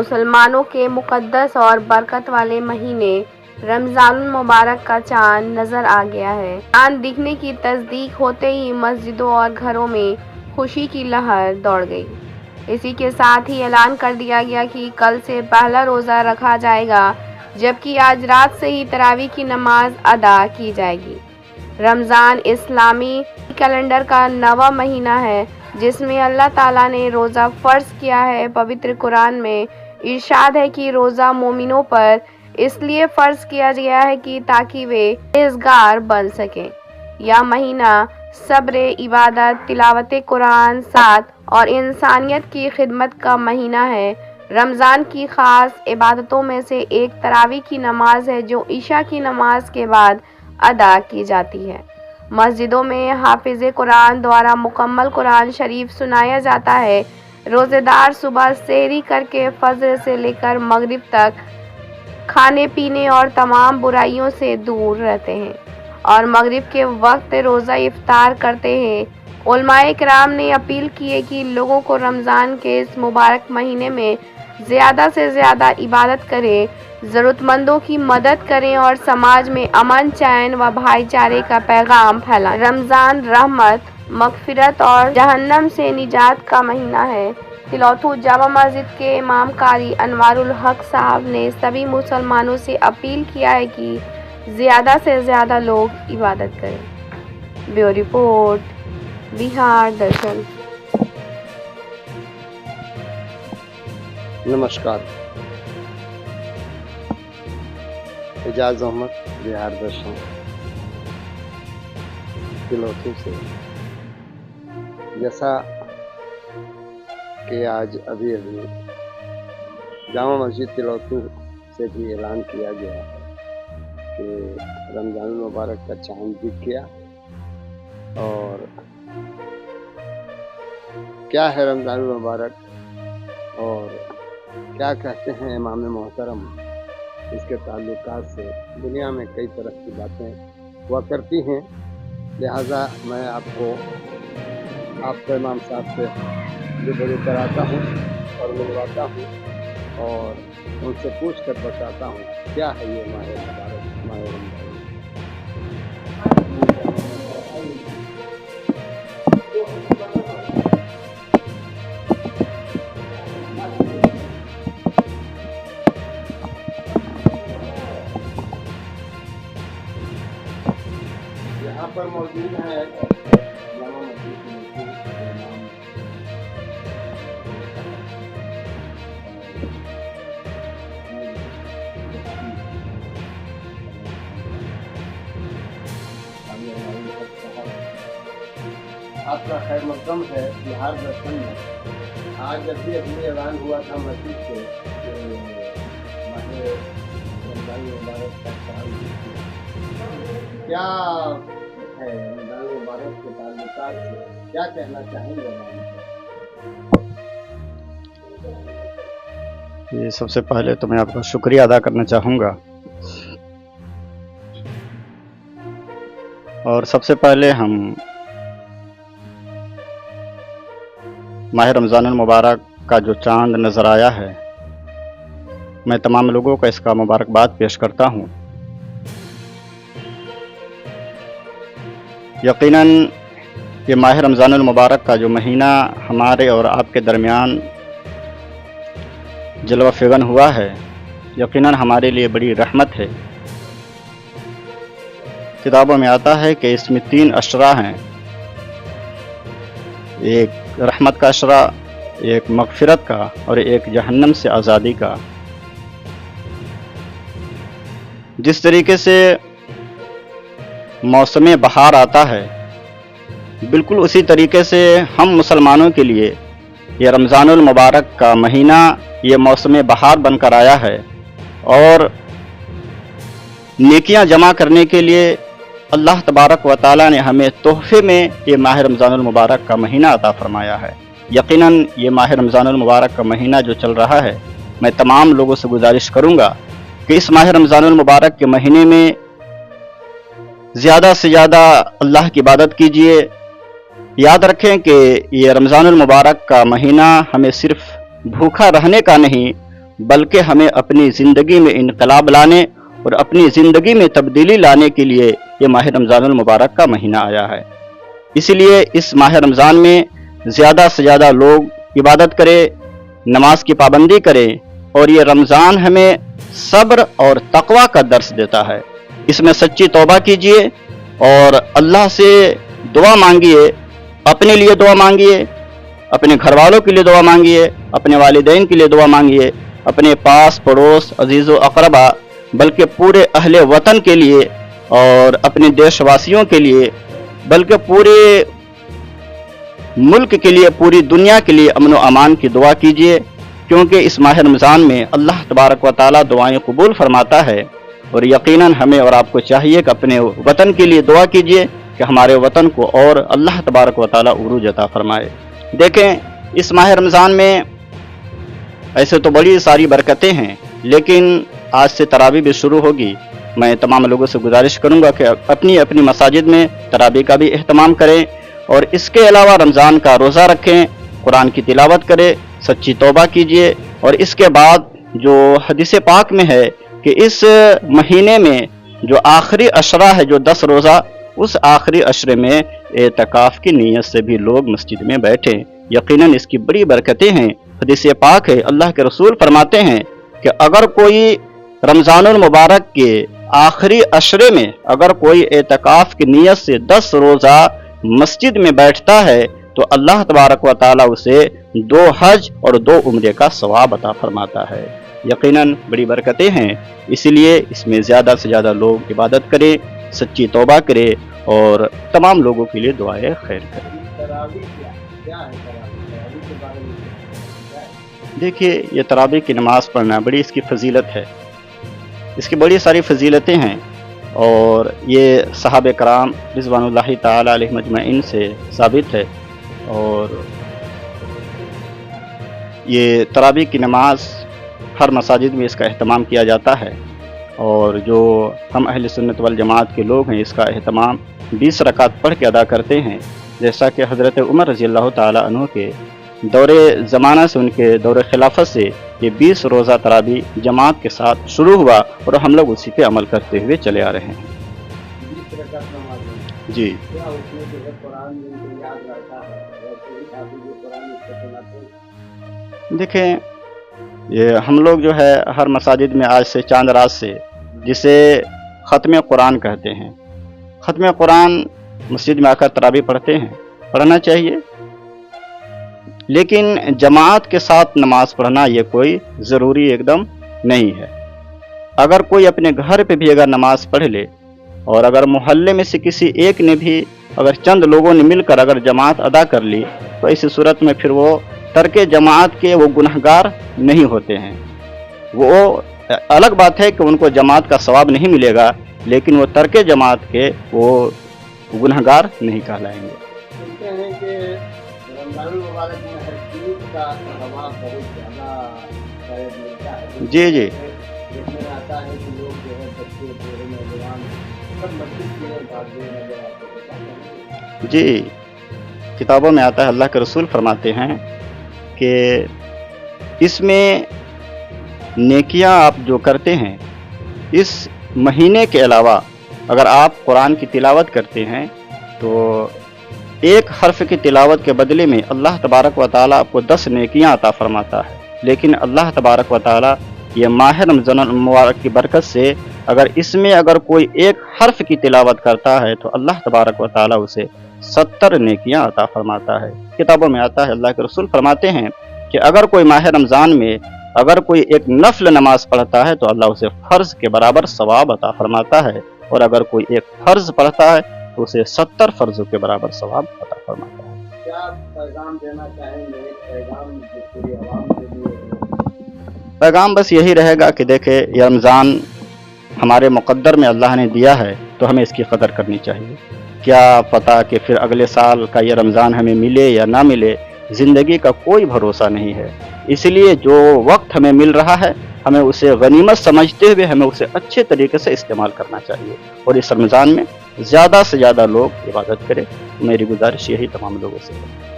मुसलमानों के मुक़द्दस और बरकत वाले महीने रमज़ान मुबारक का चाँद नज़र आ गया है। चाँद दिखने की तस्दीक होते ही मस्जिदों और घरों में खुशी की लहर दौड़ गई। इसी के साथ ही ऐलान कर दिया गया कि कल से पहला रोज़ा रखा जाएगा, जबकि आज रात से ही तरावी की नमाज अदा की जाएगी। रमज़ान इस्लामी कैलेंडर का 9वां महीना है जिसमें अल्लाह ताला ने रोज़ा फ़र्ज़ किया है। पवित्र कुरान में इरशाद है कि रोज़ा मोमिनों पर इसलिए फ़र्ज़ किया गया है कि ताकि वे परहेज़गार बन सकें। यह महीना सब्र, इबादत, तिलावत कुरान, साथ और इंसानियत की खिदमत का महीना है। रमज़ान की ख़ास इबादतों में से एक तरावी की नमाज है जो ईशा की नमाज के बाद अदा की जाती है। मस्जिदों में हाफिज़ कुरान द्वारा मुकम्मल कुरान शरीफ सुनाया जाता है। रोज़ेदार सुबह सेहरी करके फजर से लेकर मगरिब तक खाने पीने और तमाम बुराइयों से दूर रहते हैं और मगरिब के वक्त रोज़ा इफ्तार करते हैं। उलमाए किराम ने अपील की है कि लोगों को रमज़ान के इस मुबारक महीने में ज़्यादा से ज़्यादा इबादत करें, ज़रूरतमंदों की मदद करें और समाज में अमन, चैन व भाईचारे का पैगाम फैलाएं। रमज़ान रहमत, मग़फ़िरत और जहन्नम से निजात का महीना है। तिलौथू जामा मस्जिद के इमाम कारी अनवारुल हक साहब ने सभी मुसलमानों से अपील किया है कि ज़्यादा से ज़्यादा लोग इबादत करें। ब्यूरो रिपोर्ट, बिहार दर्शन। नमस्कार, एजाज अहमद, बिहार दर्शन, तिलौथू से। जैसा कि आज अभी जामा मस्जिद तिलौथू से भी ऐलान किया गया कि रमज़ान मुबारक का चाँद दिख गया। और क्या है रमज़ान मुबारक और क्या कहते हैं इमाम मोहतरम, इसके ताल्लुकात से दुनिया में कई तरह की बातें हुआ करती हैं। लिहाजा मैं आपको इमाम साहब से रूबरू कराता हूँ और मिलवाता हूँ और उनसे पूछ कर बताता हूँ क्या है ये माह मुबारक, माह रमज़ान। यहाँ पर मौजूद है जामा मस्जिद के इमाम आपका खैर मकदम है बिहार दर्शन में। आज अभी ऐलान हुआ था मस्जिद से माह रमज़ान मुबारक का चाँद। क्या है रमज़ान मुबारक के ताल्लुकात से क्या कहना चाहेंगे? ये सबसे पहले तो मैं आपका शुक्रिया अदा करना चाहूँगा और सबसे पहले हम माह रमज़ान मुबारक का जो चाँद नज़र आया है, मैं तमाम लोगों को इसका मुबारकबाद पेश करता हूँ। यकीनन ये माह रमज़ान मुबारक का जो महीना हमारे और आपके दरमियान जलवा फ़िग़न हुआ है, यकीनन हमारे लिए बड़ी रहमत है। किताबों में आता है कि इसमें 3 अशरा हैं, एक रहमत का अशरा, एक मग़फ़िरत का और एक जहन्नम से आज़ादी का। जिस तरीके से मौसम बहार आता है, बिल्कुल उसी तरीके से हम मुसलमानों के लिए ये रमज़ानुल मुबारक का महीना ये मौसम बहार बनकर आया है और नेकियां जमा करने के लिए अल्लाह तबारक व तआला ने हमें तोहफे में ये माह रमज़ानुल मुबारक का महीना अता फरमाया है। यकीनन ये माह रमज़ानुल मुबारक का महीना जो चल रहा है, मैं तमाम लोगों से गुजारिश करूंगा कि इस माह रमज़ानुल मुबारक के महीने में ज़्यादा से ज़्यादा अल्लाह की इबादत कीजिए। याद रखें कि ये रमज़ानुल मुबारक का महीना हमें सिर्फ भूखा रहने का नहीं बल्कि हमें अपनी ज़िंदगी में इनकलाब लाने और अपनी ज़िंदगी में तब्दीली लाने के लिए ये माह रमज़ानुल मुबारक का महीना आया है। इसलिए इस माह रमज़ान में ज़्यादा से ज़्यादा लोग इबादत करें, नमाज की पाबंदी करें, और ये रमज़ान हमें सब्र और तक़वा का दर्स देता है। इसमें सच्ची तौबा कीजिए और अल्लाह से दुआ मांगिए, अपने लिए दुआ मांगिए, अपने घर वालों के लिए दुआ मांगिए, अपने वालिदैन के लिए दुआ मांगिए, अपने पास पड़ोस अजीज़ व अक़रबा बल्कि पूरे अहले वतन के लिए और अपने देशवासियों के लिए बल्कि पूरे मुल्क के लिए, पूरी दुनिया के लिए अमन व अमान की दुआ कीजिए, क्योंकि इस माह रमज़ान में अल्लाह तबारक व तआला दुआएं कबूल फरमाता है। और यकीनन हमें और आपको चाहिए कि अपने वतन के लिए दुआ कीजिए कि हमारे वतन को और अल्लाह तबारक व तआला उरूज अता फरमाए। देखें, इस माह रमज़ान में ऐसे तो बड़ी सारी बरकतें हैं, लेकिन आज से तरावी भी शुरू होगी। मैं तमाम लोगों से गुजारिश करूंगा कि अपनी अपनी मसाजिद में तरावी का भी एहतमाम करें, और इसके अलावा रमज़ान का रोज़ा रखें, कुरान की तिलावत करें, सच्ची तौबा कीजिए। और इसके बाद जो हदीस पाक में है कि इस महीने में जो आखिरी अशरा है, जो 10 रोज़ा, उस आखिरी अशरे में एतकाफ़ की नीयत से भी लोग मस्जिद में बैठें। यकीनन इसकी बड़ी बरकतें हैं। हदीस पाक है, अल्लाह के रसूल फरमाते हैं कि अगर कोई रमज़ानुल मुबारक के आखिरी अशरे में अगर कोई एतकाफ़ की नीयत से 10 रोज़ा मस्जिद में बैठता है तो अल्लाह तबारक व तआला उसे 2 हज और 2 उम्रे का सवाब अता फरमाता है। यकीनन बड़ी बरकतें हैं, इसलिए इसमें ज़्यादा से ज़्यादा लोग इबादत करें, सच्ची तौबा करें और तमाम लोगों के लिए दुआएं खैर करें। देखिए, ये तरावी की नमाज़ पढ़ना बड़ी इसकी फजीलत है, इसकी बड़ी सारी फजीलतें हैं, और ये सहाबे कराम रिज़वानुल्लाहि ताला अलैहिम अजमईन से साबित है। और ये तरावी की नमाज हर मसाजिद में इसका एहतमाम किया जाता है, और जो हम अहले सुन्नत वल जमात के लोग हैं इसका एहतमाम 20 रकात पढ़ के अदा करते हैं। जैसा कि हज़रत उमर रज़ी अल्लाह ताला अन्हु के दौरे ज़माना से, उनके दौरे खिलाफत से ये 20 रोज़ा तरावी जमात के साथ शुरू हुआ, और हम लोग उसी पे अमल करते हुए चले आ रहे हैं। जी, देखें, ये हम लोग जो है हर मसाजिद में आज से चांद रात से, जिसे ख़त्म कुरान कहते हैं, ख़त्म कुरान मस्जिद में आकर तरावी पढ़ते हैं, पढ़ना चाहिए, लेकिन जमात के साथ नमाज पढ़ना ये कोई ज़रूरी एकदम नहीं है। अगर कोई अपने घर पे भी अगर नमाज पढ़ ले, और अगर मोहल्ले में से किसी एक ने भी, अगर चंद लोगों ने मिलकर अगर जमात अदा कर ली, तो इस सूरत में फिर वो तर्के जमात के वो गुनहगार नहीं होते हैं। वो अलग बात है कि उनको जमात का सवाब नहीं मिलेगा, लेकिन वो तर्के जमात के वो गुनहगार नहीं कहलाएंगे। जी जी, जी, किताबों में आता है, अल्लाह के रसूल फरमाते हैं कि इसमें नेकियां आप जो करते हैं, इस महीने के अलावा अगर आप कुरान की तिलावत करते हैं तो एक हर्फ की तिलावत के बदले में अल्लाह तबारक व तआला आपको 10 नेकियां अता फरमाता है। लेकिन अल्लाह तबारक व तआला ये माह रमज़ान मुबारक की बरकत से अगर इसमें अगर कोई एक हर्फ की तिलावत करता है तो अल्लाह तबारक व तआला उसे 70 नेकियां अता फरमाता है। किताबों में आता है, अल्लाह के रसूल फरमाते हैं कि अगर कोई माह रमज़ान में अगर कोई एक नफल नमाज पढ़ता है तो अल्लाह उसे फ़र्ज के बराबर सवाब अता फरमाता है, और अगर कोई एक फ़र्ज पढ़ता है तो उसे 70 फ़र्ज़ों के बराबर सवाब अता फरमाता है। क्या पैगाम देना चाहेंगे? पैगाम बस यही रहेगा कि देखे, ये रमज़ान हमारे मुक़द्दर में अल्लाह ने दिया है तो हमें इसकी कदर करनी चाहिए। क्या पता कि फिर अगले साल का ये रमज़ान हमें मिले या ना मिले, ज़िंदगी का कोई भरोसा नहीं है। इसलिए जो वक्त हमें मिल रहा है हमें उसे गनीमत समझते हुए हमें उसे अच्छे तरीके से इस्तेमाल करना चाहिए, और इस रमज़ान में ज़्यादा से ज़्यादा लोग इबादत करें। मेरी गुजारिश यही तमाम लोगों से है।